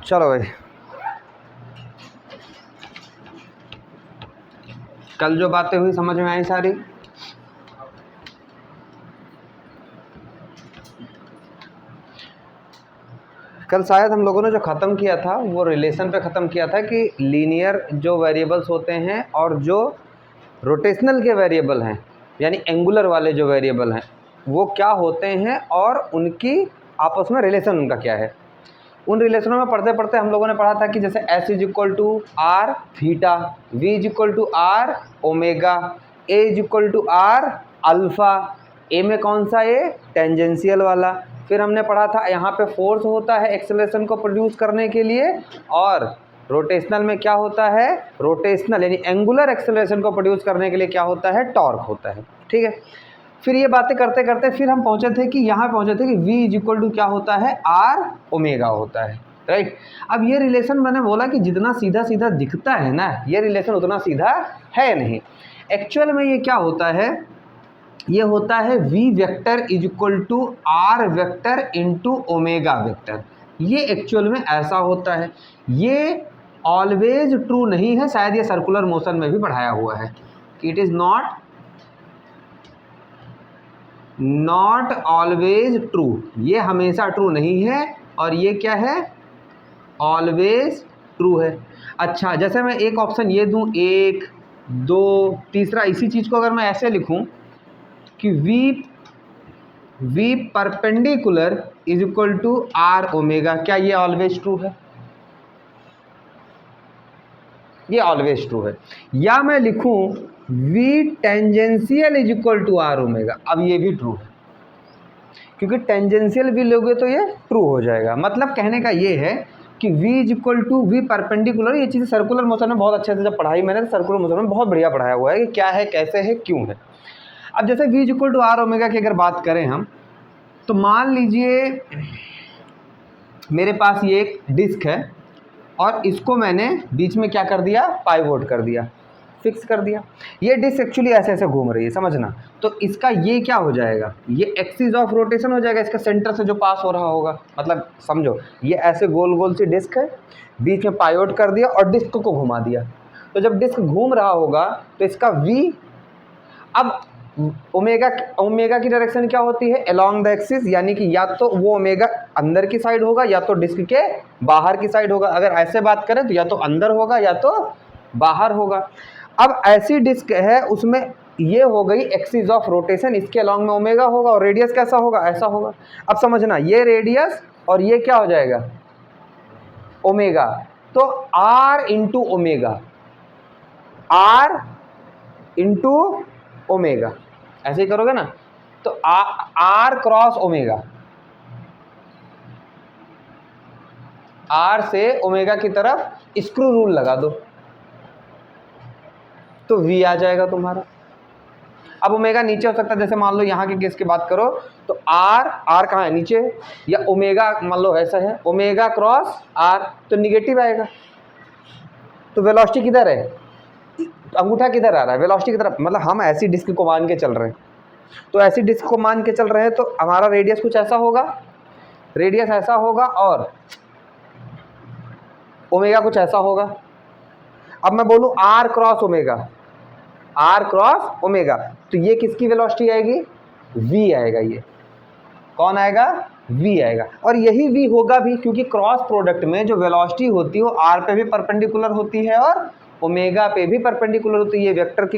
चलो भाई, कल जो बातें हुई समझ में आई सारी? कल शायद हम लोगों ने जो ख़त्म किया था वो रिलेशन पे ख़त्म किया था कि लीनियर जो वेरिएबल्स होते हैं और जो रोटेशनल के वेरिएबल हैं, यानी एंगुलर वाले जो वेरिएबल हैं, वो क्या होते हैं और उनकी आपस में रिलेशन उनका क्या है। उन रिलेशनों में पढ़ते पढ़ते हम लोगों ने पढ़ा था कि जैसे S is equal to R theta, V is equal to are omega, A is equal to are alpha. A में कौन सा? ए टेंजेंशियल वाला। फिर हमने पढ़ा था यहाँ पे फोर्स होता है एक्सेलरेशन को प्रोड्यूस करने के लिए, और रोटेशनल में क्या होता है? रोटेशनल यानी एंगुलर एक्सेलरेशन को प्रोड्यूस करने के लिए क्या होता है? टॉर्क होता है। ठीक है, फिर ये बातें करते करते फिर हम पहुँचे थे कि यहाँ पहुँचे थे कि V इज इक्वल टू क्या होता है? आर ओमेगा होता है, राइट। अब ये रिलेशन मैंने बोला कि जितना सीधा सीधा दिखता है ना, ये रिलेशन उतना सीधा है नहीं। एक्चुअल में ये क्या होता है? ये होता है V vector is equal to r vector into omega vector. ये एक्चुअल में ऐसा होता है। ये ऑलवेज ट्रू नहीं है, शायद ये सर्कुलर मोशन में भी पढ़ाया हुआ है कि it is not always true. ये हमेशा ट्रू नहीं है, और ये क्या है? ऑलवेज ट्रू है। अच्छा, जैसे मैं एक ऑप्शन ये दूं, 1 2 तीसरा इसी चीज़ को अगर मैं ऐसे लिखूं कि V perpendicular is equal to are omega, क्या ये ऑलवेज ट्रू है? ये ऑलवेज ट्रू है। या मैं लिखूं V tangential is equal to are omega, अब ये भी ट्रू है, क्योंकि टेंजेंशियल भी लोगे तो ये ट्रू हो जाएगा। मतलब कहने का ये है कि V is equal to V perpendicular. ये चीज़ सर्कुलर मोशन में बहुत अच्छे से जब पढ़ाई मैंने, तो सर्कुलर मोशन में बहुत बढ़िया पढ़ाया हुआ है कि क्या है, कैसे है, क्यों है। अब जैसे V is equal to are omega की अगर बात करें हम, तो मान लीजिए मेरे पास ये एक डिस्क है और इसको मैंने बीच में क्या कर दिया? पाइवोट कर दिया, फिक्स कर दिया। ये डिस्क एक्चुअली ऐसे ऐसे घूम रही है, समझना। तो इसका ये क्या हो जाएगा? ये एक्सिस ऑफ रोटेशन हो जाएगा, इसका सेंटर से जो पास हो रहा होगा। मतलब समझो, ये ऐसे गोल गोल सी डिस्क है, बीच में पाइवोट कर दिया और डिस्क को घुमा दिया। तो जब डिस्क घूम रहा होगा तो इसका V, अब ओमेगा की डायरेक्शन क्या होती है? अलोंग द एक्सिस, यानी कि या तो वो ओमेगा अंदर की साइड होगा या तो डिस्क के बाहर की साइड होगा। अगर ऐसे बात करें तो या तो अंदर होगा या तो बाहर होगा। अब ऐसी डिस्क है, उसमें ये हो गई एक्सिस ऑफ रोटेशन, इसके अलोंग में ओमेगा होगा, और रेडियस कैसा होगा? ऐसा होगा। अब समझना, ये रेडियस और ये क्या हो जाएगा? ओमेगा। तो R into omega, R into omega, ऐसे ही करोगे ना, तो R क्रॉस ओमेगा, R से ओमेगा की तरफ स्क्रू रूल लगा दो तो V आ जाएगा तुम्हारा। अब ओमेगा नीचे हो सकता है, जैसे मान लो यहाँ के केस की बात करो तो R कहाँ है? नीचे। या ओमेगा मान लो ऐसा है, ओमेगा क्रॉस R, तो निगेटिव आएगा। तो वेलोसिटी किधर है? अंगूठा किधर आ रहा है? वेलोसिटी की तरफ। मतलब हम ऐसी डिस्क को मान के चल रहे हैं, तो ऐसी डिस्क को मान के चल रहे हैं तो हमारा रेडियस कुछ ऐसा होगा, रेडियस ऐसा होगा, और ओमेगा कुछ ऐसा होगा। अब मैं बोलूं R cross omega, R cross omega, तो ये किसकी वेलोसिटी आएगी? V आएगा। ये कौन आएगा? V आएगा। और यही V होगा भी, क्योंकि क्रॉस प्रोडक्ट में जो वेलोसिटी होती है वो R पे भी परपेंडिकुलर होती है और ओमेगा पे भी परपेंडिकुलर होती है। ये वेक्टर की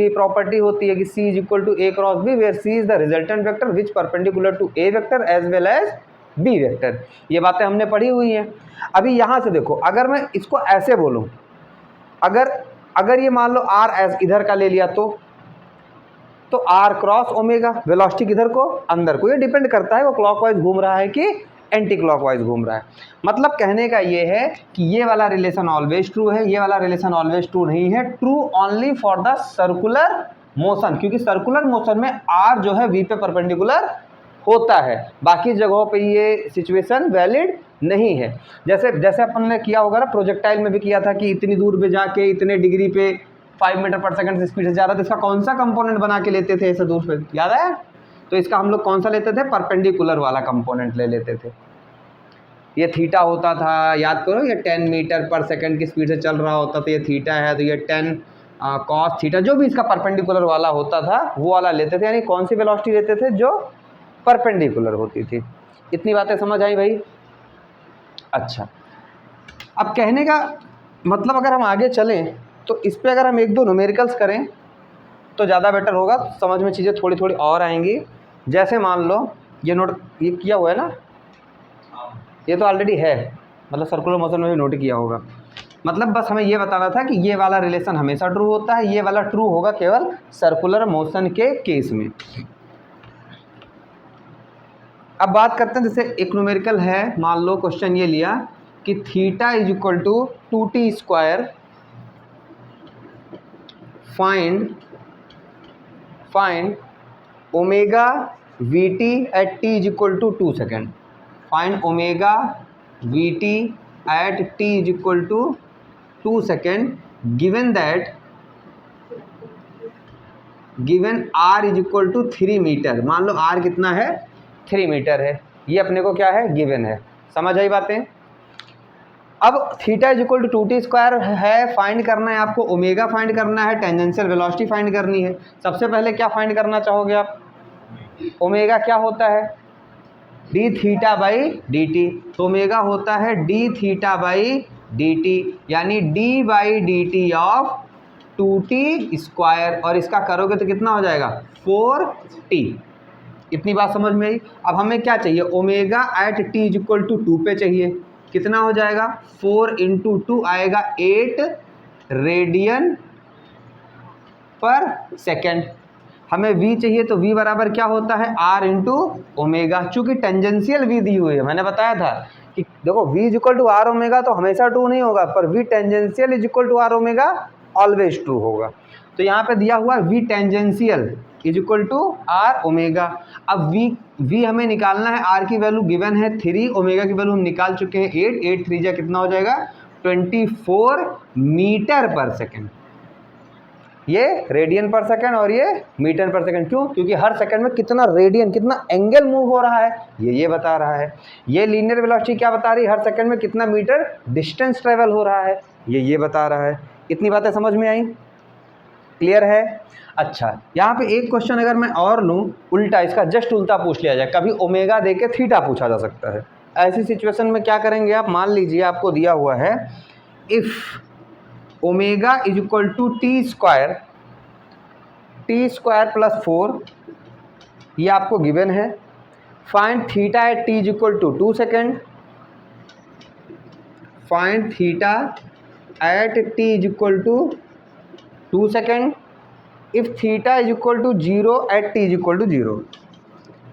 प्रॉपर्टी होती है कि C is equal to A cross B, where C is the resultant vector which perpendicular to A vector as well as B vector. ये बातें हमने पढ़ी हुई हैं। अभी यहाँ से देखो, अगर मैं इसको ऐसे बोलूँ, अगर ये मान लो R एज इधर का ले लिया तो R क्रॉस ओमेगा, वेलोसिटी किधर को? अंदर को। ये डिपेंड करता है वो क्लॉकवाइज घूम रहा है कि एंटी क्लॉकवाइज घूम रहा है। मतलब कहने का ये है कि ये वाला रिलेशन ऑलवेज ट्रू है, ये वाला रिलेशन ऑलवेज ट्रू नहीं है। True only for the circular motion, क्योंकि सर्कुलर मोशन में R जो है V पे परपेंडिकुलर होता है। बाकी जगहों पे ये सिचुएशन वैलिड नहीं है। जैसे जैसे अपन ने किया होगा ना, प्रोजेक्टाइल में भी किया था कि इतनी दूर पे जाके इतने डिग्री पे 5 मीटर पर सेकंड से स्पीड से जा रहा था, इसका कौन सा कंपोनेंट बना के लेते थे ऐसे दूर पे, याद है? तो इसका हम लोग कौन सा लेते थे? परपेंडिकुलर वाला कंपोनेंट ले लेते थे। ये थीटा होता था, याद करो, ये 10 मीटर पर सेकंड की स्पीड से चल रहा होता था, ये थीटा है तो ये 10 कॉस थीटा, जो भी इसका परपेंडिकुलर वाला होता था वो वाला लेते थे। यानी कौन सी वेलोसिटी लेते थे? जो परपेंडिकुलर होती थी। इतनी बातें समझ आई भाई? अच्छा, अब कहने का मतलब अगर हम आगे चलें तो इस पे अगर हम एक दो न्यूमेरिकल्स करें तो ज़्यादा बेटर होगा, समझ में चीज़ें थोड़ी थोड़ी और आएंगी। जैसे मान लो ये नोट ये किया हुआ है ना, ये तो ऑलरेडी है, मतलब सर्कुलर मोशन में भी नोट किया होगा। मतलब बस हमें ये बताना था कि ये वाला रिलेशन हमेशा ट्रू होता है, ये वाला ट्रू होगा केवल सर्कुलर मोशन के केस में। अब बात करते हैं, जैसे एक न्यूमेरिकल है, मान लो क्वेश्चन ये लिया कि theta is equal to 2t square, find omega v t at t is equal to 2 second. Find omega v t at t is equal to 2 second given r is equal to 3 metre. मान लो are कितना है? 3 metre है। ये अपने को क्या है? गिवन है। समझ आई बातें? अब theta is equal to 2t square है, फाइंड करना है आपको, ओमेगा फाइंड करना है, टेंजेंशियल वेलोसिटी फाइंड करनी है। सबसे पहले क्या फाइंड करना चाहोगे आप? ओमेगा क्या होता है? D theta by D T. तो ओमेगा होता है D theta by D T, यानी D by D T of 2t square, और इसका करोगे तो कितना हो जाएगा? 4t। इतनी बात समझ में आई? अब हमें क्या चाहिए? Omega at t is equal to 2 पे चाहिए। कितना हो जाएगा? 4 इंटू 2 आएगा 8 रेडियन पर सेकेंड। हमें v चाहिए तो v बराबर क्या होता है? r into omega. चूँकि टेंजेंशियल v दी हुई है, मैंने बताया था कि देखो v is equal to are omega तो हमेशा ट्रू नहीं होगा, पर v tangential is equal to are omega always true होगा। तो यहाँ पे दिया हुआ v tangential is equal to are omega. अब v हमें निकालना है, r की वैल्यू गिवन है 3, ओमेगा की वैल्यू हम निकाल चुके हैं 8, 8 3 जा कितना हो जाएगा? 24 मीटर पर सेकेंड। ये रेडियन पर सेकेंड और ये मीटर पर सेकेंड। क्यों? क्योंकि हर सेकेंड में कितना रेडियन, कितना एंगल मूव हो रहा है, ये बता रहा है। ये लीनियर वेलोसिटी क्या बता रही है? हर सेकेंड में कितना मीटर डिस्टेंस ट्रेवल हो रहा है, ये बता रहा है। इतनी बातें समझ में आई? क्लियर है? अच्छा, यहाँ पे एक क्वेश्चन अगर मैं और लूँ उल्टा, इसका जस्ट उल्टा पूछ लिया जाए, कभी ओमेगा दे के थीटा पूछा जा सकता है। ऐसी सिचुएशन में क्या करेंगे आप? मान लीजिए आपको दिया हुआ है if omega is equal to t square plus 4, ये आपको गिवन है। Find theta at t is equal to 2 second. Find theta at t is equal to 2 second if theta is equal to 0 at t is equal to 0।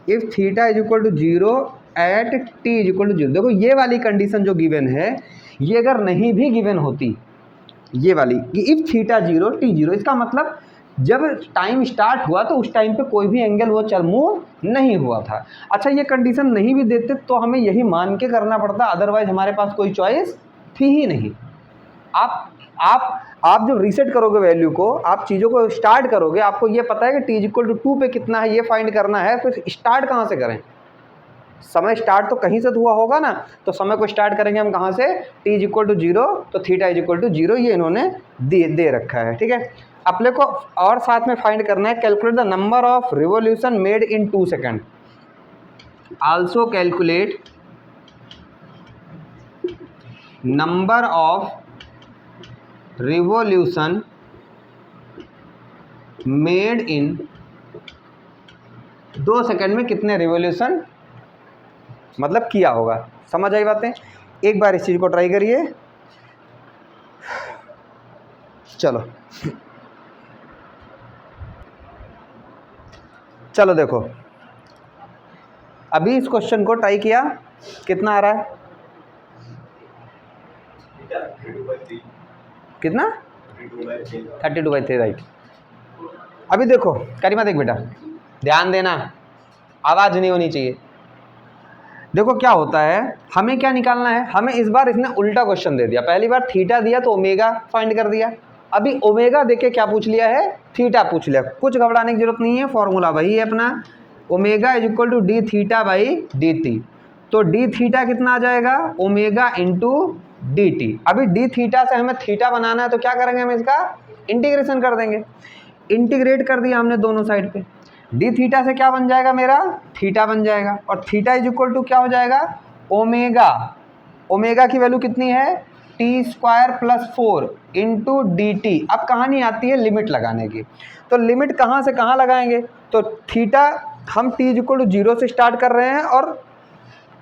If theta is equal to 0 at t is equal to 0। देखो ये वाली condition जो given है, ये अगर नहीं भी given होती, ये वाली कि इफ थीटा 0 टी 0, इसका मतलब जब टाइम स्टार्ट हुआ तो उस टाइम पे कोई भी एंगल वो मूव नहीं हुआ था। अच्छा, ये कंडीशन नहीं भी देते तो हमें यही मान के करना पड़ता, अदरवाइज हमारे पास कोई चॉइस थी ही नहीं। आप जब रीसेट करोगे वैल्यू को, आप चीज़ों को स्टार्ट करोगे, आपको ये पता है कि टी इज इक्वल टू 2 पे कितना है ये फाइंड करना है, फिर स्टार्ट कहाँ से करें? समय स्टार्ट तो कहीं से हुआ होगा ना, तो समय को स्टार्ट करेंगे हम कहाँ से? टी इज इक्वल टू 0, तो थीटा इज इक्वल टू 0 ये इन्होंने दे रखा है। ठीक है, अपने को और साथ में फाइंड करना है, calculate the number of revolution made in 2 second. Also calculate number of revolution made in 2 second में कितने रिवोल्यूशन मतलब किया होगा। समझ आई बातें? एक बार इस चीज़ को ट्राई करिए। चलो देखो, अभी इस क्वेश्चन को ट्राई किया, कितना आ रहा है? कितना? 32/3, राइट। अभी देखो करीमा, देख बेटा, ध्यान देना, आवाज़ नहीं होनी चाहिए। देखो क्या होता है, हमें क्या निकालना है, हमें इस बार इसने उल्टा क्वेश्चन दे दिया। पहली बार थीटा दिया तो ओमेगा फाइंड कर दिया, अभी ओमेगा देके क्या पूछ लिया है, थीटा पूछ लिया। कुछ घबराने की जरूरत नहीं है, फॉर्मूला वही है अपना, omega is equal to d theta by D T. तो डी थीटा कितना आ जाएगा, ओमेगा इंटू डी टी। अभी डी थीटा से हमें थीटा बनाना है तो क्या करेंगे, हम इसका इंटीग्रेशन कर देंगे। इंटीग्रेट कर दिया हमने दोनों साइड पे, डी थीटा से क्या बन जाएगा मेरा, थीटा बन जाएगा। और थीटा इज इक्वल टू क्या हो जाएगा, ओमेगा, ओमेगा की वैल्यू कितनी है, T square plus 4 into d T. अब कहानी आती है लिमिट लगाने की, तो लिमिट कहाँ से कहाँ लगाएंगे, तो थीटा हम टी इज इक्वल टू 0 से स्टार्ट कर रहे हैं और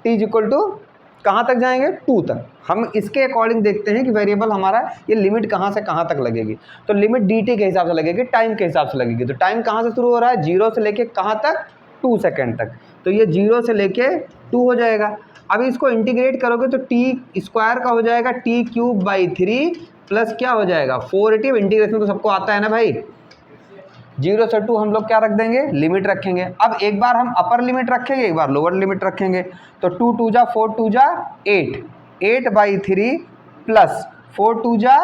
टी इज इक्वल टू कहाँ तक जाएंगे, 2 तक। हम इसके अकॉर्डिंग देखते हैं कि वेरिएबल हमारा ये लिमिट कहाँ से कहाँ तक लगेगी। तो लिमिट डी टी के हिसाब से लगेगी, टाइम के हिसाब से लगेगी। तो टाइम कहाँ से शुरू हो रहा है, 0 से लेके कहाँ तक, 2 सेकेंड तक। तो ये 0 से लेके 2 हो जाएगा। अब इसको इंटीग्रेट करोगे तो टी स्क्वायर का हो जाएगा टी क्यूब बाई 3 प्लस क्या हो जाएगा 480। इंटीग्रेशन तो सबको आता है ना भाई, 0 से 2 हम लोग क्या रख देंगे, लिमिट रखेंगे। अब एक बार हम अपर लिमिट रखेंगे, एक बार लोअर लिमिट रखेंगे। तो 2 2 जा 4 2 जा 8, 8 बाई 3 प्लस 4 2 जा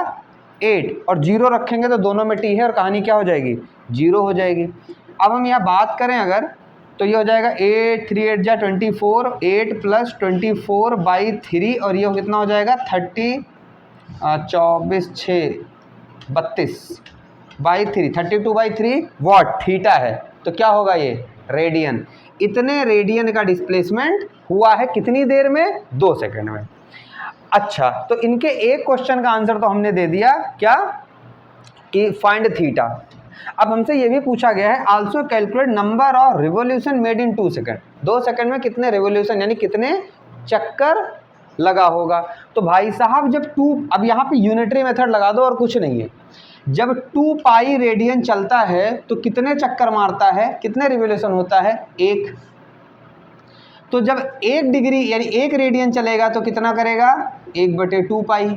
8 और 0 रखेंगे तो दोनों में टी है और कहानी क्या हो जाएगी, 0 हो जाएगी। अब हम यहाँ बात करें अगर, तो ये हो जाएगा 8 3 8 जा 24, 8 प्लस 24 बाई 3 और ये कितना हो जाएगा 30, 24 6 32 बाई 3, 32 बाई 3 वॉट, थीटा है। तो क्या होगा ये, रेडियन। इतने रेडियन का डिस्प्लेसमेंट हुआ है कितनी देर में, 2 सेकंड में। अच्छा, तो इनके एक क्वेश्चन का आंसर तो हमने दे दिया, क्या कि फाइंड थीटा। अब हमसे ये भी पूछा गया है, also calculate number of revolution made in 2 second. 2 second में कितने रिवोल्यूशन यानी कितने चक्कर लगा होगा। तो भाई साहब जब 2, अब यहाँ पे यूनिटरी मेथड लगा दो और कुछ नहीं है। जब 2 पाई रेडियन चलता है तो कितने चक्कर मारता है, कितने रिवोल्यूशन होता है, 1। तो जब 1 डिग्री यानी 1 रेडियन चलेगा तो कितना करेगा, 1/2 पाई।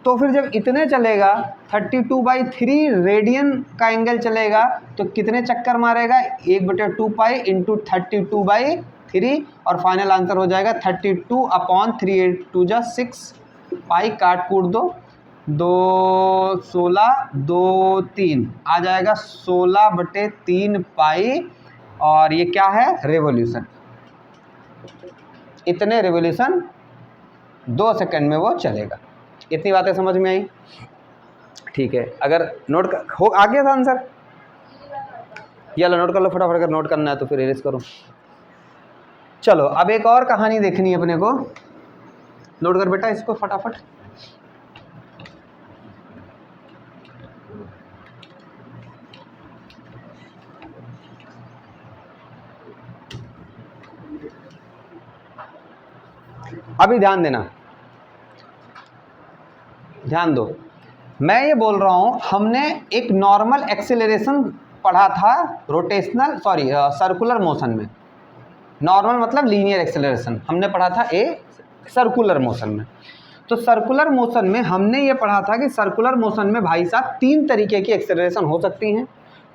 तो फिर जब इतने चलेगा 32/3 रेडियन का एंगल चलेगा तो कितने चक्कर मारेगा, 1/2 पाई इंटू 32/3 और फाइनल आंसर हो जाएगा 32/3 8 2 जा 6 पाई, काट कूट दो, 2 16 2 3 आ जाएगा 16/3 पाई। और ये क्या है, रेवोल्यूशन। इतने रेवोल्यूशन 2 सेकंड में वो चलेगा। इतनी बातें समझ में आई, ठीक है। अगर नोट हो आ गया था आंसर, या लो नोट कर लो फटाफट, अगर नोट करना है तो फिर इरेज करो। चलो अब एक और कहानी देखनी है अपने को, नोट कर बेटा इसको फटाफट। अभी ध्यान देना, ध्यान दो। मैं ये बोल रहा हूँ, हमने एक नॉर्मल एक्सेलरेशन पढ़ा था रोटेशनल सर्कुलर मोशन में। नॉर्मल मतलब लीनियर एक्सेलरेशन हमने पढ़ा था सर्कुलर मोशन में। तो सर्कुलर मोशन में हमने ये पढ़ा था कि सर्कुलर मोशन में भाई साहब 3 तरीके की एक्सेलरेशन हो सकती हैं।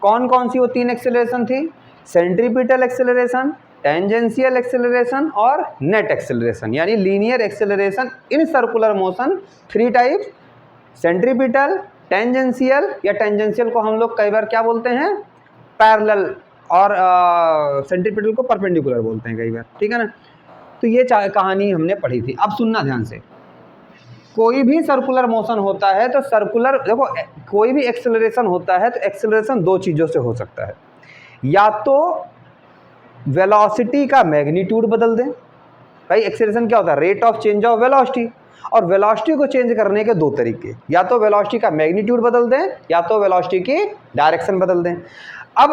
कौन कौन सी वो 3 एक्सेलरेशन थी, सेंट्रीपिटल एक्सेलरेशन, टेंजेंशियल एक्सेलरेशन और नेट एक्सेलरेशन। यानी linear acceleration in circular motion 3 types, centripetal, tangential, या टेंजेंशियल को हम लोग कई बार क्या बोलते हैं, पैरेलल, और सेंट्रीपिटल को परपेंडिकुलर बोलते हैं कई बार, ठीक है ना। तो ये कहानी हमने पढ़ी थी। अब सुनना ध्यान से, कोई भी सर्कुलर मोशन होता है तो सर्कुलर, देखो कोई भी एक्सेलरेशन होता है तो एक्सेलरेशन 2 चीज़ों से हो सकता है, या तो वेलोसिटी का मैग्नीट्यूड बदल दें। भाई एक्सेलरेशन क्या होता है, rate of change of velocity, और वेलोसिटी को चेंज करने के 2 तरीके, या तो वेलोसिटी का मैग्नीट्यूड बदल दें या तो वेलोसिटी की डायरेक्शन बदल दें। अब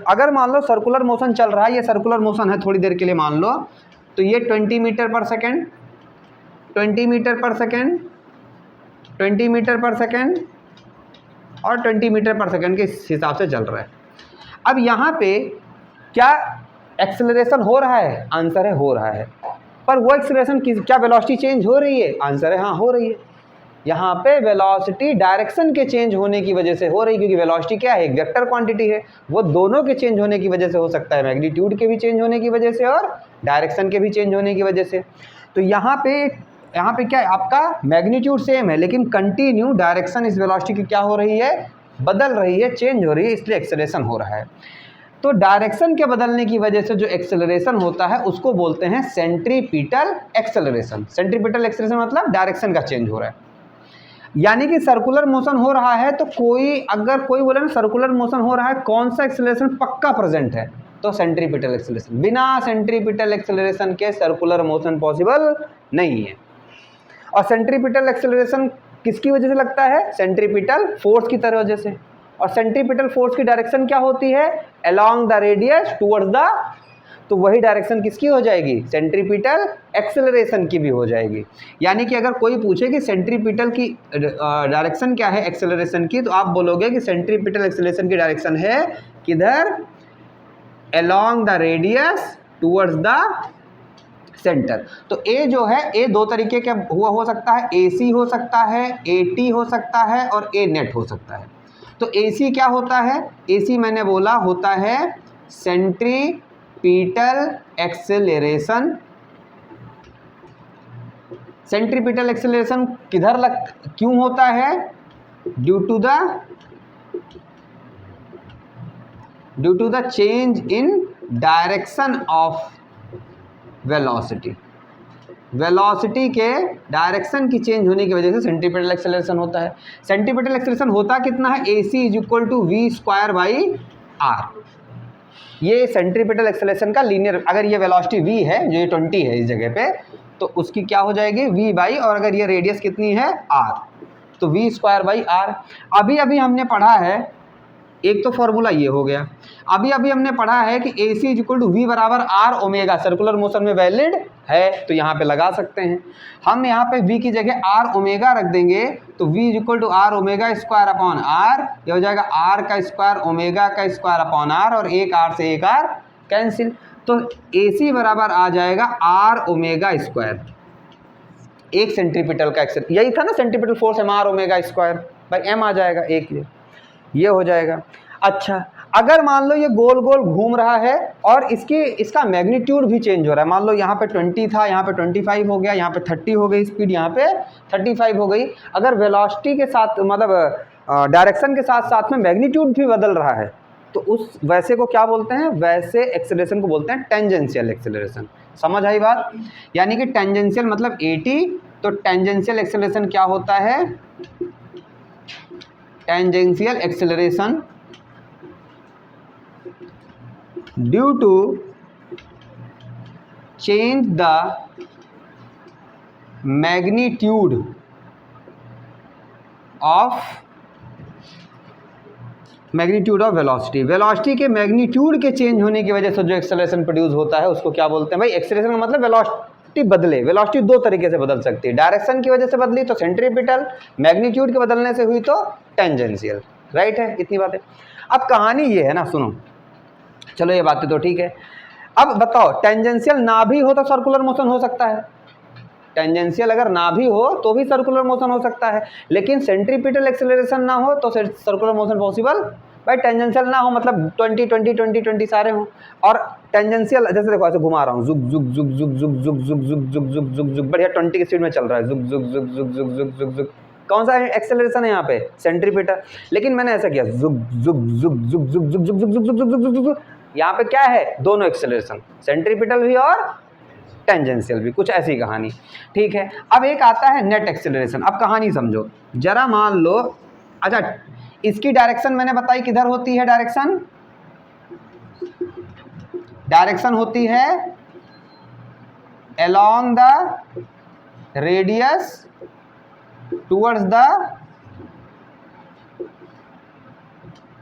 अगर मान लो सर्कुलर मोशन चल रहा है, ये सर्कुलर मोशन है थोड़ी देर के लिए मान लो, तो ये 20 metre per second, 20 metre per second, 20 metre per second और 20 मीटर पर सेकेंड के हिसाब से चल रहा है। अब यहाँ पे क्या एक्सेलरेशन हो रहा है, आंसर है हो रहा है। पर वो एक्सेलरेशन की क्या वेलोसिटी चेंज हो रही है, आंसर है हाँ हो रही है। यहाँ पे वेलोसिटी डायरेक्शन के चेंज होने की वजह से हो रही, क्योंकि वेलोसिटी क्या है, एक वेक्टर क्वांटिटी है, वो दोनों के चेंज होने की वजह से हो सकता है, मैग्नीट्यूड के भी चेंज होने की वजह से और डायरेक्शन के भी चेंज होने की वजह से। तो यहाँ पे क्या है, आपका मैग्नीट्यूड सेम है लेकिन कंटिन्यू डायरेक्शन इस वेलोसिटी की क्या हो रही है, बदल रही है, चेंज हो रही है, इसलिए एक्सेलरेशन हो रहा है। तो डायरेक्शन के बदलने की वजह से जो एक्सेलरेशन होता है उसको बोलते हैं सेंट्रीपिटल एक्सेलरेशन। सेंट्रीपिटल एक्सेलरेशन मतलब डायरेक्शन का चेंज हो रहा है, यानी कि सर्कुलर मोशन हो रहा है। तो अगर कोई बोले ना सर्कुलर मोशन हो रहा है, कौन सा एक्सेलरेशन पक्का प्रेजेंट है, तो सेंट्रीपिटल एक्सेलरेशन। बिना सेंट्रीपिटल एक्सेलरेशन के सर्कुलर मोशन पॉसिबल नहीं है। और सेंट्रीपिटल एक्सेलरेशन किसकी वजह से लगता है, सेंट्रीपिटल फोर्स की तरह वजह से। और सेंट्रीपिटल फोर्स की डायरेक्शन क्या होती है, along the radius towards the, तो वही डायरेक्शन किसकी हो जाएगी, सेंट्रीपिटल एक्सेलरेशन की भी हो जाएगी। यानी कि अगर कोई पूछे कि सेंट्रीपिटल की डायरेक्शन क्या है एक्सेलरेशन की, तो आप बोलोगे कि सेंट्रीपिटल एक्सेलरेशन की डायरेक्शन है किधर, along the radius towards the centre. तो ए जो है, ए दो तरीके का हो सकता है, AC हो सकता है, AT हो सकता है और A नेट हो सकता है। तो AC क्या होता है, AC मैंने बोला होता है सेंट्रीपिटल एक्सेलरेशन। सेंट्रीपिटल एक्सेलरेशन क्यों होता है, due to the change in direction of velocity. Velocity के डायरेक्शन की चेंज होने की वजह से सेंट्रीपिटल एक्सेलरेशन होता है। सेंट्रीपिटल एक्सेलरेशन होता कितना है, AC = v²/r। ये सेंट्रीपिटल एक्सेलरेशन का लीनियर, अगर ये वेलोसिटी v है, जो ये 20 है इस जगह पे, तो उसकी क्या हो जाएगी v/, और अगर ये रेडियस कितनी है r, तो v²/r। अभी हमने पढ़ा है, एक तो फॉर्मूला ये हो गया। अभी हमने पढ़ा है कि AC = v = r omega, circular motion में वैलिड है, तो यहाँ पे लगा सकते हैं। हम यहाँ पे v की जगह r ओमेगा रख देंगे, तो v = r ओमेगा²/r, ये हो जाएगा r² ओमेगा² r, और एक r से एक r कैंसिल, तो AC बराबर आ जाएगा r ओमेगा²। एक सेंट्रीपिटल का एक्सेल यही था ना, सेंट्रीपिटल फोर्स mr ओमेगा² m आ जाएगा, एक ये हो जाएगा। अच्छा, अगर मान लो ये गोल गोल घूम रहा है और इसका मैग्नीट्यूड भी चेंज हो रहा है, मान लो यहाँ पे 20 था, यहाँ पे 25 हो गया, यहाँ पे 30 हो गई स्पीड, यहाँ पे 35 हो गई। अगर वेलोसिटी के साथ मतलब डायरेक्शन के साथ साथ में मैग्नीट्यूड भी बदल रहा है, तो उस वैसे को क्या बोलते हैं, वैसे एक्सेलरेशन को बोलते हैं टेंजेंशियल एक्सेलरेशन। समझ आई बात, यानी कि टेंजेंशियल मतलब AT, तो टेंजेंशियल एक्सेलरेशन क्या होता है, tangential acceleration due to change the magnitude of velocity. Velocity के मैग्नीट्यूड के चेंज होने की वजह से जो एक्सेलरेशन प्रोड्यूस होता है उसको क्या बोलते हैं भाई, एक्सेलरेशन का मतलब वेलोसिटी बदले। वेलोसिटी दो तरीके से बदल सकती है, डायरेक्शन की वजह से बदली तो सेंट्रीपिटल, मैग्नीट्यूड के बदलने से हुई तो टेंजेंशियल। राइट है, इतनी बातें। अब कहानी ये है ना, सुनो, चलो ये बातें तो ठीक है। अब बताओ, टेंजेंशियल ना भी हो तो सर्कुलर मोशन हो सकता है, टेंजेंशियल अगर ना भी हो तो भी सर्कुलर मोशन हो सकता है, लेकिन सेंट्रीपिटल एक्सेलरेशन ना हो तो सर्कुलर मोशन पॉसिबल भाई। टेंजेंशियल ना हो मतलब 20 20 20 20 सारे हों, और टेंजेंशियल जैसे देखो ऐसे घुमा रहा हूँ, जुग जुग जुग जुग जुग जुग जुग जुग जुग जुग जुग जुग, बढ़िया 20 की स्पीड में चल रहा है, जुग जुग जुग जुग जुग जुग जुग जुग, कौन सा एक्सेलरेशन है यहाँ पे, सेंट्रीपिटल। लेकिन मैंने ऐसा किया, जुग जुग जुग जुग जुग जुग जुग जुग जुग जुग जुग जुग जुग, यहाँ पे क्या है, दोनों एक्सेलरेशन, सेंट्रीपिटल भी और टेंजेंशियल भी, कुछ ऐसी कहानी। ठीक है, अब एक आता है नेट एक्सेलरेशन। अब कहानी समझो जरा, मान लो, अच्छा इसकी डायरेक्शन मैंने बताई किधर होती है, डायरेक्शन होती है along the radius towards the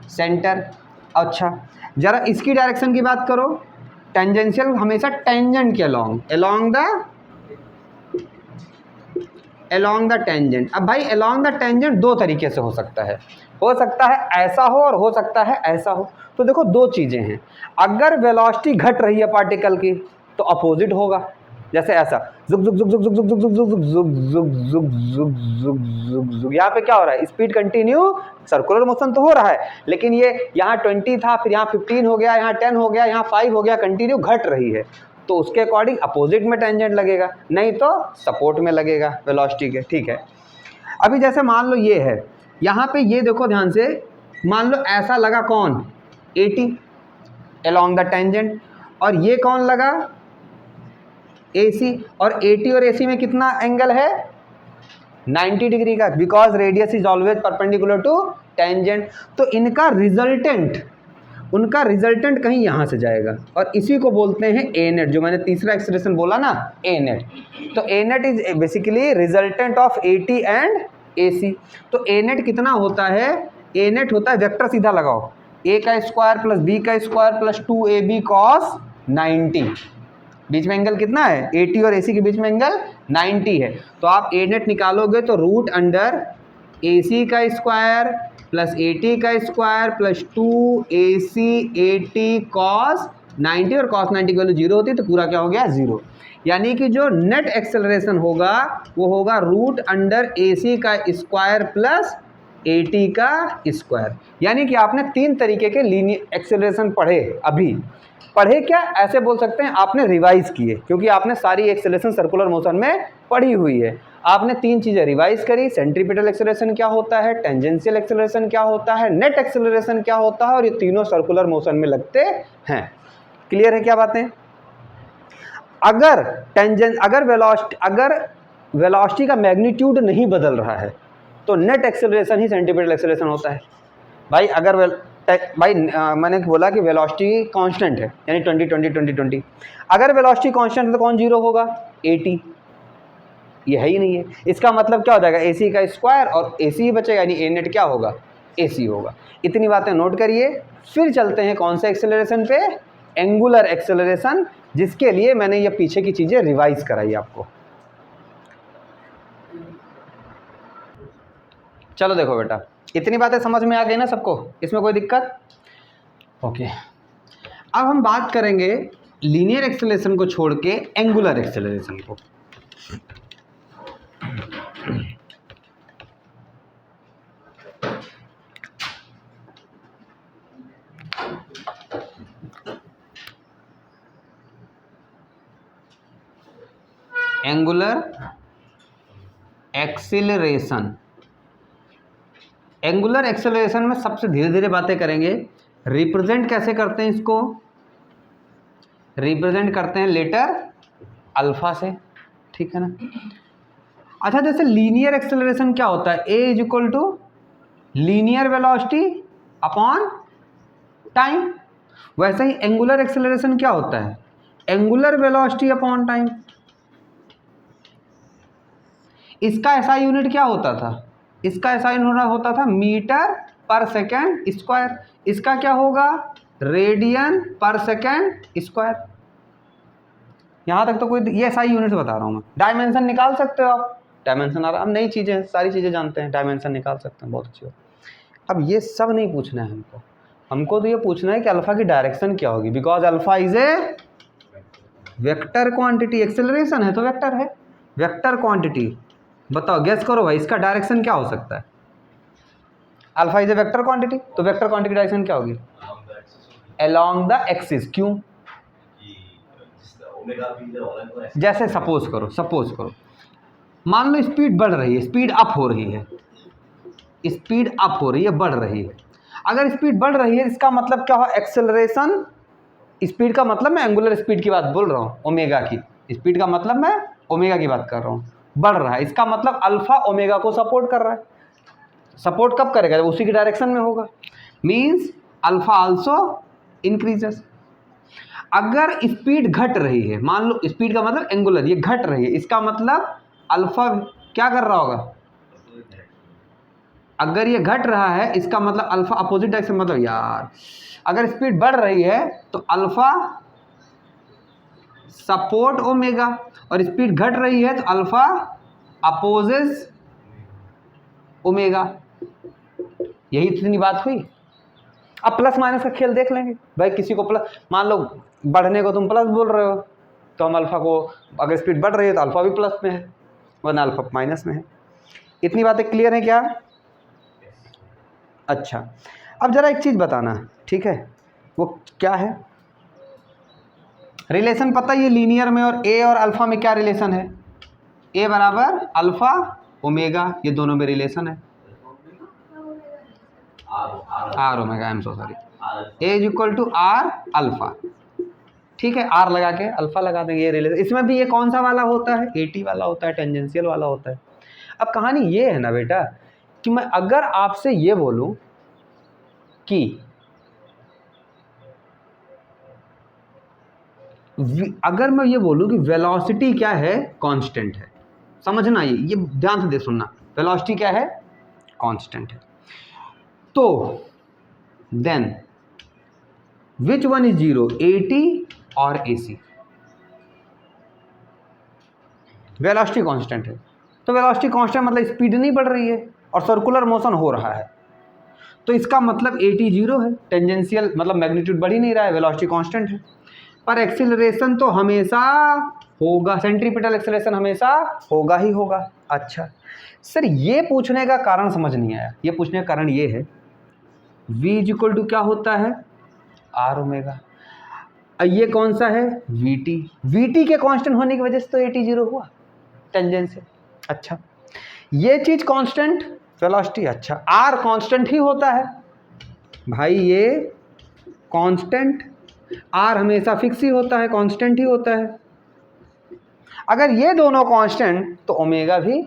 centre. अच्छा जरा इसकी डायरेक्शन की बात करो, टेंजेंशियल हमेशा टेंजेंट के अलोंग द टेंजेंट। अब भाई अलोंग द टेंजेंट दो तरीके से हो सकता है ऐसा हो और हो सकता है ऐसा हो। तो देखो दो चीज़ें हैं, अगर वेलोसिटी घट रही है पार्टिकल की तो अपोजिट होगा, जैसे ऐसा जुग जुग जुग जुग जुग जुग जुग जुग जुग जुग जुग जुग जुग जुग जुग जुग, यहाँ पे क्या हो रहा है, स्पीड कंटिन्यू सर्कुलर मोशन तो हो रहा है, लेकिन ये यहाँ 20 था, फिर यहाँ 15 हो गया, यहाँ 10 हो गया, यहाँ 5 हो गया, कंटिन्यू घट रही है, तो उसके अकॉर्डिंग अपोजिट में टेंजेंट लगेगा, नहीं तो सपोर्ट में लगेगा वेलोसिटी के। ठीक है, अभी जैसे मान लो ये है, यहाँ पे ये देखो ध्यान से, मान लो ऐसा लगा कौन 80 along द टेंजेंट, और ये कौन लगा AC, और 80 और AC में कितना एंगल है 90 डिग्री का, because radius is always perpendicular to tangent. तो इनका रिजल्टेंट, उनका रिजल्टेंट कहीं यहाँ से जाएगा, और इसी को बोलते हैं ए नेट, जो मैंने तीसरा एक्सप्रेशन बोला ना ए नेट। तो A net is basically resultant of 80 and AC। तो ए नेट कितना होता है, ए नेट होता है, वेक्टर सीधा लगाओ, A का स्क्वायर प्लस B का स्क्वायर प्लस 2AB cos 90, बीच में एंगल कितना है 80 और AC के बीच में एंगल 90 है। तो आप ए नेट निकालोगे तो रूट अंडर AC का स्क्वायर प्लस 80 का स्क्वायर प्लस 2AC 80 cos 90, और cos 90 की वैल्यू 0 होती है, तो पूरा क्या हो गया 0। यानी कि जो नेट एक्सेलरेशन होगा वो होगा रूट अंडर AC का स्क्वायर प्लस 80 का स्क्वायर। यानी कि आपने 3 तरीके के लीनियर एक्सेलरेशन पढ़े, अभी पढ़े क्या, ऐसे बोल सकते हैं आपने रिवाइज किए, क्योंकि आपने सारी एक्सेलरेशन सर्कुलर मोशन में पढ़ी हुई है। आपने 3 चीज़ें रिवाइज करी, सेंट्रीपिटल एक्सेलरेशन क्या होता है, टेंजेंशियल एक्सेलरेशन क्या होता है, नेट एक्सेलरेशन क्या होता है, और ये तीनों सर्कुलर मोशन में लगते हैं। क्लियर है क्या बातें? अगर वेलोसिटी का मैग्नीट्यूड नहीं बदल रहा है तो नेट एक्सेलरेशन ही सेंट्रीपिटल एक्सेलरेशन होता है। भाई मैंने बोला कि वेलोसिटी कांस्टेंट है, यानी 20-20-20-20। अगर वेलोसिटी कांस्टेंट है तो कौन 0 होगा 80, ये है ही नहीं है। इसका मतलब क्या हो जाएगा, AC का स्क्वायर और AC ही बचेगा, यानी ए नेट क्या होगा AC होगा। इतनी बातें नोट करिए, फिर चलते हैं कौन से एक्सेलरेशन पे, एंगुलर एक्सेलरेशन, जिसके लिए मैंने ये पीछे की चीज़ें रिवाइज कराई आपको। चलो देखो बेटा, इतनी बातें समझ में आ गई ना सबको, इसमें कोई दिक्कत? ओके, अब हम बात करेंगे लीनियर एक्सेलरेशन को छोड़ के एंगुलर एक्सेलरेशन को। एंगुलर एक्सेलरेशन, एंगुलर एक्सेलरेशन में सबसे धीरे धीरे बातें करेंगे। रिप्रेजेंट कैसे करते हैं इसको, रिप्रेजेंट करते हैं लेटर अल्फा से, ठीक है ना। अच्छा, जैसे लीनियर एक्सेलरेशन क्या होता है, A is equal to linear velocity upon time. वैसे ही एंगुलर एक्सेलरेशन क्या होता है, एंगुलर वेलोसिटी अपॉन टाइम। इसका एसआई यूनिट क्या होता था, इसका एसआई यूनिट होता था मीटर पर सेकेंड स्क्वायर। इसका क्या होगा, रेडियन पर सेकेंड स्क्वायर। यहाँ तक तो कोई, ये एसआई यूनिट बता रहा हूँ मैं। डायमेंशन निकाल सकते हो आप, डायमेंशन आ रहा, अब नई चीज़ें, सारी चीज़ें जानते हैं, डायमेंशन निकाल सकते हैं, बहुत अच्छी बात। अब ये सब नहीं पूछना है हमको तो ये पूछना है कि अल्फा की डायरेक्शन क्या होगी, because alpha is a vector quantity, acceleration है तो वेक्टर है, वेक्टर क्वांटिटी। बताओ, गेस करो भाई, इसका डायरेक्शन क्या हो सकता है। Alpha is a vector quantity, तो वेक्टर क्वांटिटी डायरेक्शन क्या होगी, अलोंग द एक्सिस। क्यों, जैसे सपोज करो मान लो स्पीड बढ़ रही है, स्पीड अप हो रही है, स्पीड अप हो रही है, बढ़ रही है। अगर स्पीड बढ़ रही है इसका मतलब क्या हो, एक्सेलरेशन। स्पीड का मतलब मैं एंगुलर स्पीड की बात बोल रहा हूँ, ओमेगा की स्पीड का मतलब मैं ओमेगा की बात कर रहा हूँ, बढ़ रहा है, इसका मतलब अल्फा ओमेगा को सपोर्ट कर रहा है। सपोर्ट कब करेगा, जब उसी की डायरेक्शन में होगा, मीन्स अल्फा आल्सो इंक्रीजेस। अगर स्पीड घट रही है, मान लो स्पीड का मतलब एंगुलर, ये घट रही है, इसका मतलब अल्फा क्या कर रहा होगा, अगर ये घट रहा है इसका मतलब अल्फा अपोजिट डायरेक्शन, मतलब यार अगर स्पीड बढ़ रही है तो अल्फा सपोर्ट ओमेगा, और स्पीड घट रही है तो अल्फा अपोजेस ओमेगा। यही इतनी बात हुई। अब प्लस माइनस का खेल देख लेंगे भाई, किसी को प्लस, मान लो बढ़ने को तुम प्लस बोल रहे हो तो हम अल्फ़ा को, अगर स्पीड बढ़ रही है तो अल्फ़ा भी प्लस में है वरना अल्फ़ा माइनस में है। इतनी बातें क्लियर हैं क्या? अच्छा, अब ज़रा एक चीज़ बताना, ठीक है, वो क्या है? रिलेशन पता है ये लीनियर में और ए और अल्फ़ा में क्या रिलेशन है? ए बराबर अल्फ़ा ओमेगा, ये दोनों में रिलेशन है। R omega, I am so sorry, a is equal to are alpha, ठीक है, आर लगा के अल्फ़ा लगा देंगे, ये रिलेशन। इसमें भी ये कौन सा वाला होता है? एटी वाला होता है, टेंजेंशियल वाला होता है। अब कहानी ये है ना बेटा कि मैं अगर आपसे ये बोलूं कि अगर मैं ये बोलूं कि वेलोसिटी क्या है? कांस्टेंट है। समझना, ये ध्यान से दे सुनना, वेलोसिटी क्या है? कांस्टेंट है। तो then which one is zero, a t और एसी? वेलोसिटी कांस्टेंट है, तो वेलोसिटी कांस्टेंट मतलब स्पीड नहीं बढ़ रही है और सर्कुलर मोशन हो रहा है, तो इसका मतलब एटी जीरो है, टेंजेंशियल मतलब मैग्नीट्यूड बढ़ ही नहीं रहा है, वेलोसिटी कांस्टेंट है। पर एक्सीलरेशन तो हमेशा होगा, सेंट्रीपिटल एक्सीलरेशन हमेशा होगा ही होगा। अच्छा सर, ये पूछने का कारण समझ नहीं आया। ये पूछने का कारण ये है, v इज इक्वल टू क्या होता है? R omega. ये कौन सा है? vt। vt के कांस्टेंट होने की वजह से तो एटी जीरो हुआ टेंजेंशियल। अच्छा, ये चीज कांस्टेंट वेलोसिटी, अच्छा आर कांस्टेंट ही होता है भाई, ये कांस्टेंट, आर हमेशा फिक्स ही होता है, कांस्टेंट ही होता है। अगर ये दोनों कांस्टेंट तो ओमेगा भी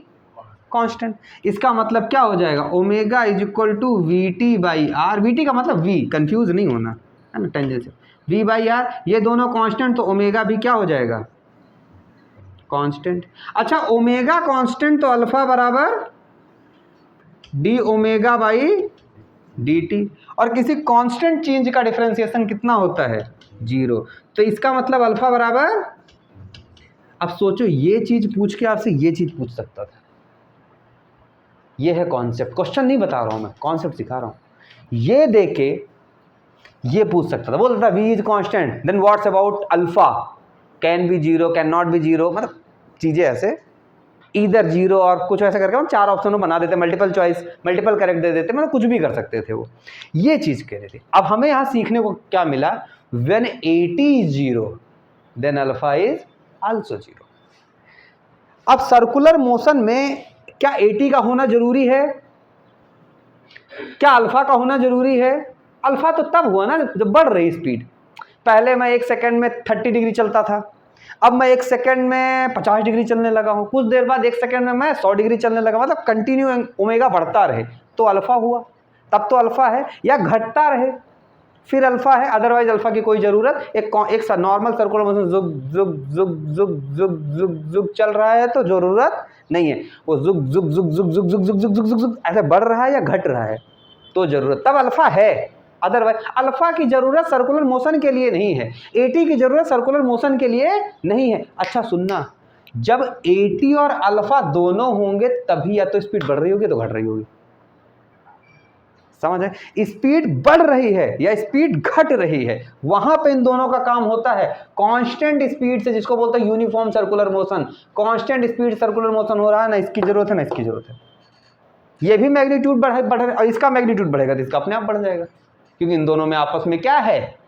कांस्टेंट। इसका मतलब क्या हो जाएगा? Omega is equal to v t by r. V t का मतलब वी, कंफ्यूज नहीं होना है ना, टेंजेंशियल, वी बाई आर। ये दोनों कांस्टेंट तो ओमेगा भी क्या हो जाएगा? कांस्टेंट। अच्छा, ओमेगा कांस्टेंट तो अल्फा बराबर D omega by D T, और किसी कांस्टेंट चेंज का डिफरेंशिएशन कितना होता है? जीरो। तो इसका मतलब अल्फा बराबर, अब सोचो ये चीज पूछ के आपसे ये चीज पूछ सकता था। ये है कॉन्सेप्ट, क्वेश्चन नहीं बता रहा हूं मैं, कॉन्सेप्ट सिखा रहा हूं। ये देके ये पूछ सकता था, बोलता था v is constant, then what's about alpha, can be zero, can not be zero, मतलब चीजें ऐसे इधर जीरो और कुछ ऐसा करके हम चार ऑप्शनों बना देते, multiple choice, multiple correct they देते, मतलब कुछ भी कर सकते थे वो। ये चीज कह रहे थे। अब हमें यहां सीखने को क्या मिला? When 80 is zero then alpha is also zero. अब सर्कुलर मोशन में क्या 80 का होना जरूरी है? क्या अल्फा का होना जरूरी है? अल्फा तो तब हुआ ना जब बढ़ रही स्पीड। पहले मैं 1 सेकंड में 30 डिग्री चलता था, अब मैं 1 सेकंड में 50 डिग्री चलने लगा हूं, कुछ देर बाद 1 सेकंड में मैं 100 डिग्री चलने लगा, मतलब कंटिन्यू ओमेगा बढ़ता रहे तो अल्फा हुआ, तब तो अल्फा है। या घटता रहे फिर अल्फा है, अदरवाइज अल्फा की कोई जरूरत, एक नॉर्मल सर्कुलर मोशन जुग जुग जुग जुग जुग जुग जुग चल रहा है तो जरूरत नहीं है। वो जुग जुग जुग जुग जुग जुग जुग जुग जुग जुग ऐसे बढ़ रहा है या घट रहा है तो जरूरत, तब अल्फा है। अदरवाइज अल्फा की जरूरत सर्कुलर मोशन के लिए नहीं है, एटी की जरूरत सर्कुलर मोशन के लिए नहीं है। अच्छा सुनना, जब एटी और अल्फा दोनों होंगे तभी या तो स्पीड बढ़ रही होगी तो घट रही होगी। समझ है? स्पीड बढ़ रही है या स्पीड घट रही है, वहां पे इन दोनों का काम होता है। कांस्टेंट स्पीड से, जिसको बोलते हैं uniform circular motion, constant speed circular motion हो रहा है ना, इसकी जरूरत है ना इसकी जरूरत है। ये भी मैग्नीट्यूड बढ़ और इसका मैग्नीट्यूड बढ़ेगा तो इसका अपने आप बढ़ जाएगा, क्योंकि इन दोनों में आपस में क्या है?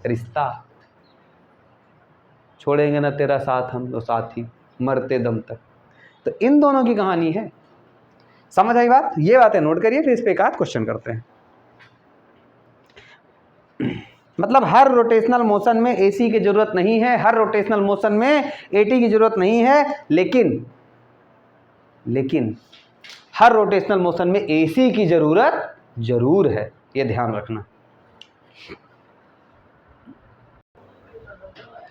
रिश्ता। छोड़ेंगे ना तेरा साथ हम तो साथी मरते दम तक, तो इन दोनों की कहानी है। समझ आई बात? ये बातें नोट करिए, फिर इस पे एक आध क्वेश्चन करते हैं। मतलब हर रोटेशनल मोशन में एसी की जरूरत नहीं है, हर रोटेशनल मोशन में एटी की जरूरत नहीं है, लेकिन हर रोटेशनल मोशन में एसी की जरूरत जरूर है, ये ध्यान रखना।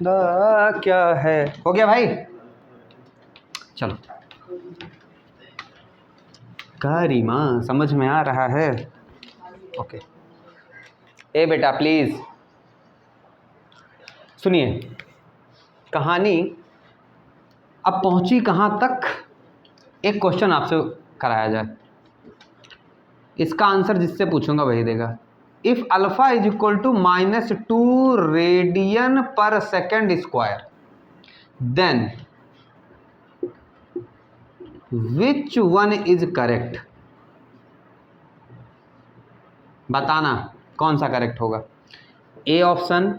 क्या है? हो गया भाई? चलो, कारी माँ समझ में आ रहा है? ओके। ए बेटा प्लीज सुनिए, कहानी अब पहुंची कहां तक? एक क्वेश्चन आपसे कराया जाए, इसका आंसर जिससे पूछूंगा वही देगा। If alpha is equal to -2 radian पर second square, then which one is correct, बताना कौन सा करेक्ट होगा। A option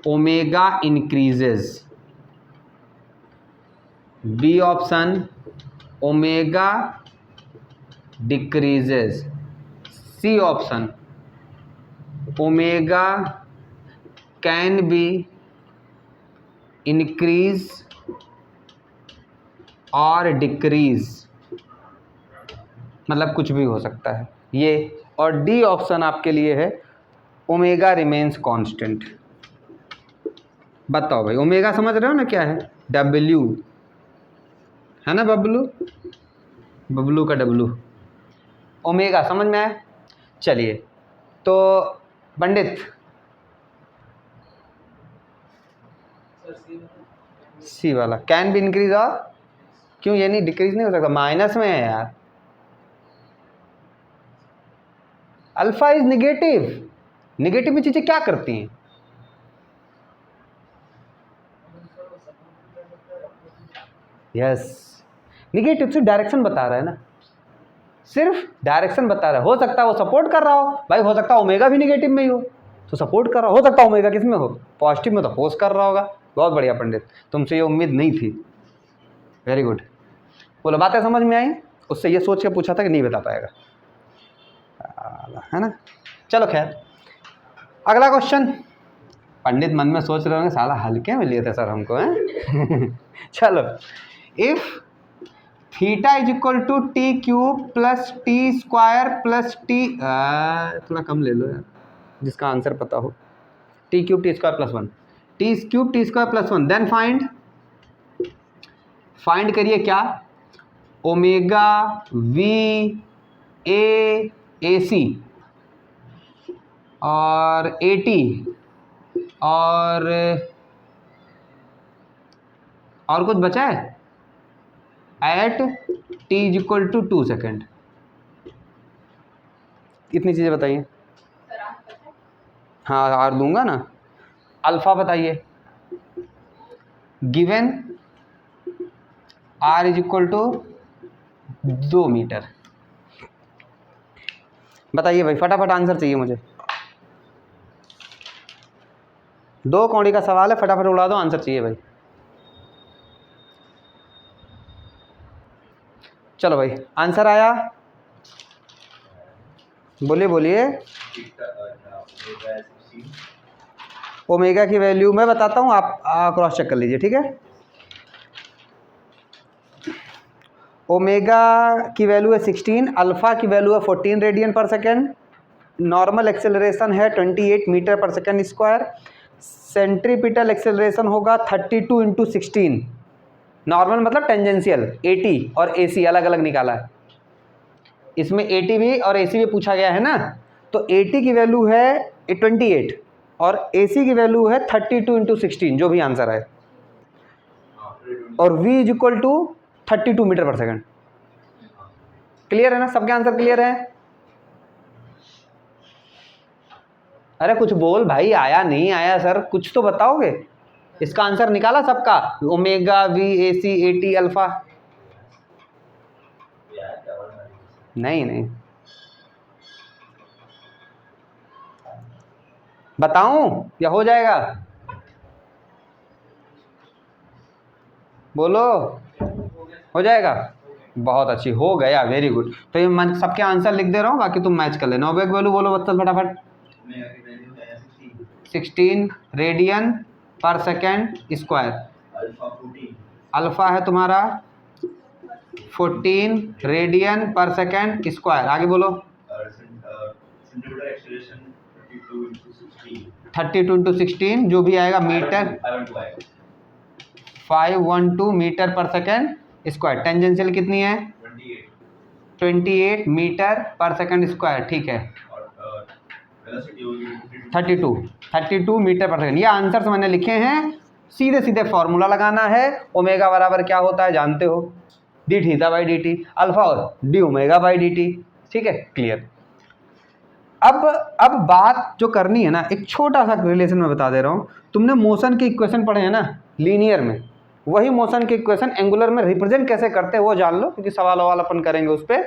omega increases, B option omega decreases, C option omega can be increase और डिक्रीज, मतलब कुछ भी हो सकता है ये। और डी ऑप्शन आपके लिए है ओमेगा रिमेन्स कांस्टेंट। बताओ भाई, ओमेगा समझ रहे हो ना क्या है? डब्ल्यू है ना, बबलू, बबलू का डब्लू, ओमेगा समझ में आया? चलिए तो पंडित सी वाला कैन भी इंक्रीज, और क्यों ये नहीं डिक्रीज नहीं हो सकता? माइनस में है यार, अल्फा इज निगेटिव, निगेटिव में चीजें क्या करती हैं? यस, निगेटिव से डायरेक्शन बता रहा है ना, सिर्फ डायरेक्शन बता रहा है। हो सकता है वो सपोर्ट कर रहा हो भाई, हो सकता है ओमेगा भी निगेटिव में ही हो तो सपोर्ट कर रहा हो सकता है ओमेगा किस में हो, पॉजिटिव में, तो अपोज कर रहा होगा। बहुत बढ़िया पंडित, तुमसे ये उम्मीद नहीं थी, वेरी गुड। बोलो बातें समझ में आई? उससे ये सोच के पूछा था कि नहीं बता पाएगा, है ना। चलो खैर, अगला क्वेश्चन। पंडित मन में सोच रहे होंगे साला हल्के में लिए थे सर हमको, हैं? चलो, if theta is equal to t cube plus t square plus t, थोड़ा कम ले लो यार जिसका आंसर पता हो, t cube t square plus 1, t cube t square plus 1, then find करिए क्या, ओमेगा वी ए सी और ए टी और कुछ बचा है at t is equal to 2 second. इतनी चीज़ें बताइए। हाँ आर दूंगा ना। अल्फा बताइए, given r is equal to 2 metre. बताइए भाई, फटाफट आंसर चाहिए मुझे। 2 कौड़ी का सवाल है, फटाफट उड़ा दो, आंसर चाहिए भाई। चलो भाई, आंसर आया, बोलिए बोलिए। ओमेगा की वैल्यू मैं बताता हूँ, आप क्रॉस चेक कर लीजिए, ठीक है। ओमेगा की वैल्यू है 16, अल्फा की वैल्यू है 14 रेडियन पर सेकेंड, नॉर्मल एक्सेलरेशन है 28 metre per second square, centripetal acceleration होगा 32 इंटू 16, नॉर्मल मतलब टेंजेंशियल 80 और AC अलग अलग निकाला है, इसमें 80 भी और AC भी पूछा गया है ना। तो 80 की वैल्यू है 28 और AC की वैल्यू है 32 इंटू 16, जो भी आंसर है, और V is equal to 32 metre per second. Clear है ना, सबके आंसर क्लियर है? अरे कुछ बोल भाई, आया नहीं आया सर, कुछ तो बताओगे। इसका आंसर निकाला सबका, omega v a c a t alpha? नहीं नहीं, बताऊं या हो जाएगा? बोलो, हो जाएगा? बहुत अच्छी, हो गया, वेरी गुड। तो ये मैं सबके आंसर लिख दे रहा हूँ, बाकी तुम मैच कर लेना। ओमेगा वैल्यू बोलो बच्चा फटाफट। 16 रेडियन पर सेकेंड स्क्वायर, अल्फा है तुम्हारा 14 रेडियन पर सेकेंड स्क्वायर, आगे बोलो। 32 इंटू 16 जो भी आएगा metre, 512 metre per second square. Tangential कितनी है? 28 मीटर पर सेकेंड स्क्वायर, ठीक है। 32 मीटर पर सेकेंड। ये आंसर्स मैंने लिखे हैं, सीधे सीधे फॉर्मूला लगाना है। ओमेगा बराबर क्या होता है जानते हो, D theta by D T, alpha और D omega by D T, ठीक है, क्लियर। अब बात जो करनी है ना, एक छोटा सा रिलेशन में बता दे रहा हूँ। तुमने मोशन के इक्वेशन पढ़े हैं ना, लीनियर में, वही मोशन के इक्वेशन एंगुलर में रिप्रेजेंट कैसे करते हैं वो जान लो, क्योंकि सवाल ववाल अपन करेंगे उस पर।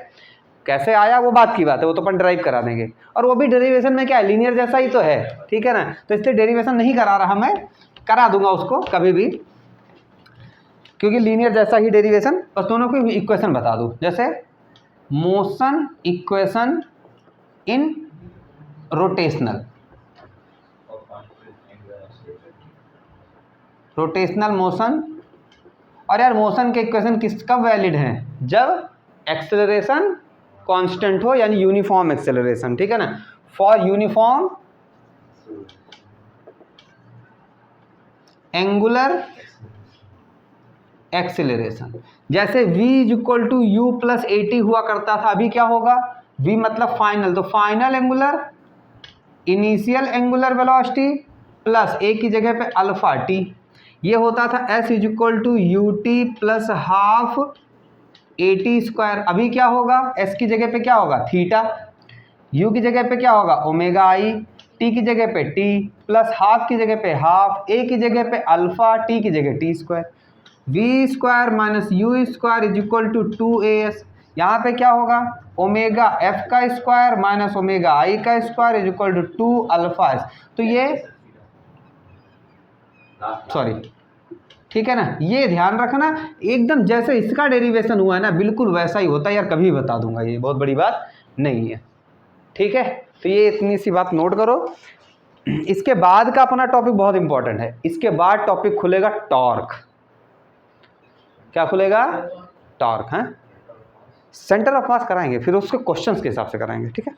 कैसे आया वो बात की बात है, वो तो अपन डिराइव करा देंगे, और वो भी डेरिवेशन में क्या है, लीनियर जैसा ही तो है, ठीक है ना। तो इसलिए डेरिवेशन नहीं करा रहा मैं, करा दूंगा उसको कभी भी, क्योंकि लीनियर जैसा ही डेरिवेशन, बस दोनों को इक्वेशन बता दूं। जैसे motion equation in rotational motion, और यार मोशन के इक्वेशन किस कब वैलिड हैं, जब एक्सेलरेशन कांस्टेंट हो, यानी यूनिफॉर्म एक्सेलरेशन, ठीक है ना। फॉर यूनिफॉर्म एंगुलर एक्सेलरेशन, जैसे v equal to u plus AT हुआ करता था, अभी क्या होगा, v मतलब फाइनल, तो final angular initial angular velocity plus a की जगह पे अल्फा t, ये होता था s equal to ut plus half AT square. अभी क्या होगा, s की जगह पे क्या होगा थीटा, u की जगह पे क्या होगा ओमेगा i, t की जगह पे t प्लस हाफ की जगह पे हाफ, a की जगह पे अल्फा, t की जगह t square. v square minus u square is equal to 2as, यहाँ पे क्या होगा ओमेगा f का स्क्वायर माइनस ओमेगा i का square is equal to 2 alpha s। तो ये सॉरी, ठीक है ना, ये ध्यान रखना, एकदम जैसे इसका डेरिवेशन हुआ है ना बिल्कुल वैसा ही होता है यार, कभी बता दूंगा, ये बहुत बड़ी बात नहीं है, ठीक है। तो ये इतनी सी बात नोट करो। इसके बाद का अपना टॉपिक बहुत इंपॉर्टेंट है, इसके बाद टॉपिक खुलेगा टॉर्क। क्या खुलेगा, टॉर्क है, सेंटर ऑफ मास कराएंगे, फिर उसके क्वेश्चंस के हिसाब से कराएंगे, ठीक है।